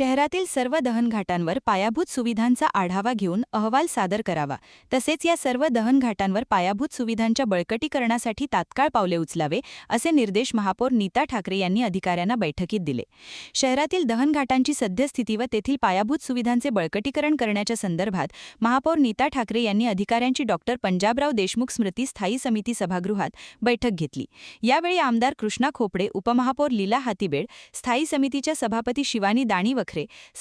शहरातील सर्व दहनघाटांवर पायाभूत सुविधांचा आढावा घेऊन अहवाल सादर करावा, तसेच या सर्व दहनघाटांवर पायाभूत सुविधांच्या बळकटीकरणासाठी तात्काळ पावले उचलावे, असे निर्देश महापौर नीता ठाकरे यांनी अधिकाऱ्यांना बैठकीत दिले. शहरातील दहनघाटांची सद्यस्थिती व तेथील पायाभूत सुविधांचे बळकटीकरण करण्याच्या संदर्भात महापौर नीता ठाकरे यांनी अधिकाऱ्यांची डॉक्टर पंजाबराव देशमुख स्मृती स्थायी समिती सभागृहात बैठक घेतली. यावेळी आमदार कृष्णा खोपडे, उपमहापौर लीला हातीबेड, स्थायी समितीच्या सभापती शिवानी दाणीवखरे,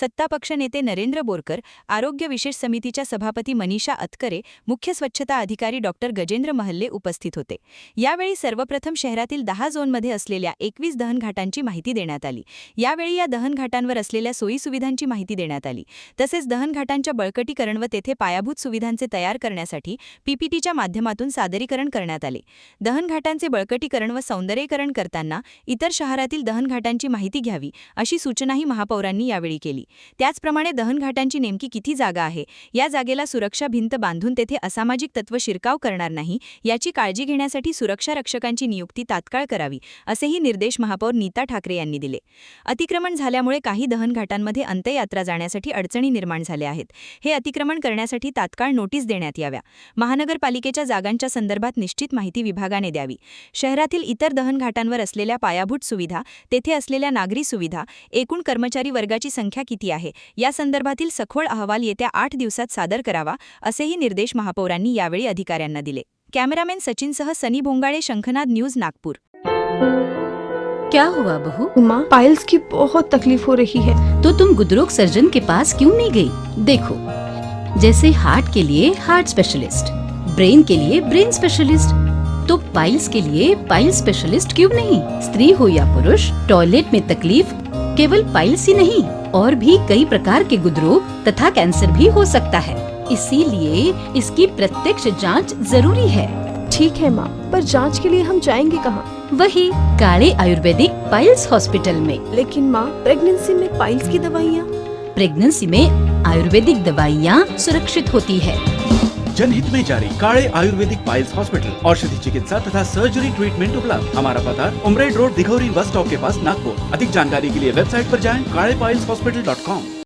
सत्तापक्ष नेते नरेंद्र बोरकर, आरोग्य विशेष समितीच्या सभापती मनीषा अतकरे, मुख्य स्वच्छता अधिकारी डॉक्टर गजेंद्र महल्ले उपस्थित होते. यावेळी सर्वप्रथम शहरातील 10 झोनमध्ये असलेल्या 21 दहनघाटांची माहिती देण्यात आली. यावेळी या दहनघाटांवर असलेल्या सोयीसुविधांची माहिती देण्यात आली. तसेच दहनघाटांच्या बळकटीकरण व तेथे पायाभूत सुविधांचे तयार करण्यासाठी पीपीटीच्या माध्यमातून सादरीकरण करण्यात आले. दहनघाटांचे बळकटीकरण व सौंदर्यीकरण करताना इतर शहरातील दहनघाटांची माहिती घ्यावी, अशी सूचनाही महापौरांनी यावेळी केली. त्याचप्रमाणे दहनघाटांची नेमकी किती जागा आहे, या जागेला सुरक्षा भिंत बांधून तेथे असामाजिक तत्व शिरकाव करणार नाही, याची काळजी घेण्यासाठी सुरक्षा रक्षकांची नियुक्ती तात्काळ करावी, असेही निर्देश महापौर नीता ठाकरे यांनी दिले. अतिक्रमण झाल्यामुळे काही दहनघाटांमध्ये अंत्ययात्रा जाण्यासाठी अडचणी निर्माण झाल्या आहेत. हे अतिक्रमण करण्यासाठी तात्काळ नोटीस देण्यात याव्या. महानगरपालिकेच्या जागांच्या संदर्भात निश्चित माहिती विभागाने द्यावी. शहरातील इतर दहनघाटांवर असलेल्या पायाभूत सुविधा, तेथे असलेल्या नागरी सुविधा, एकूण कर्मचारी वर्गाची संख्या किती आहे, या संदर्भातील सखोल अहवाल येत्या 8 दिवसात सादर करावा, असेही निर्देश महापौरांनी यावेळी अधिकाऱ्यांना दिले. कॅमेरामॅन सचिनसह सनी भोंगाळे, शंखनाद न्यूज, नागपूर. क्या हुआ बहू? माँ, पाइल्स की बहुत तकलीफ हो रही है। तो तुम गुदरोग सर्जन के पास क्यों नहीं गई? देखो, जैसे हार्ट के लिए हार्ट स्पेशलिस्ट, ब्रेन के लिए ब्रेन स्पेशलिस्ट, तो पाइल्स के लिए पाइल्स स्पेशलिस्ट क्यों नहीं? स्त्री हो या पुरुष, टॉयलेट में तकलीफ केवल पाइल्स ही नहीं, और भी कई प्रकार के गुदरोग तथा कैंसर भी हो सकता है। इसीलिए इसकी प्रत्यक्ष जांच जरूरी है। ठीक है माँ, पर जांच के लिए हम जाएंगे कहाँ? वही काले आयुर्वेदिक पाइल्स हॉस्पिटल में। लेकिन माँ, प्रेगनेंसी में पाइल्स की दवाइयाँ? प्रेगनेंसी में आयुर्वेदिक दवाइयाँ सुरक्षित होती है। जनहित में जारी। काले आयुर्वेदिक पाइल्स हॉस्पिटल, औषधि चिकित्सा तथा सर्जरी ट्रीटमेंट उपलब्ध। हमारा पता उमरेड रोड, दिघौरी बस स्टॉप के पास, नागपुर। अधिक जानकारी के लिए वेबसाइट पर जाएं kalepileshospital.com।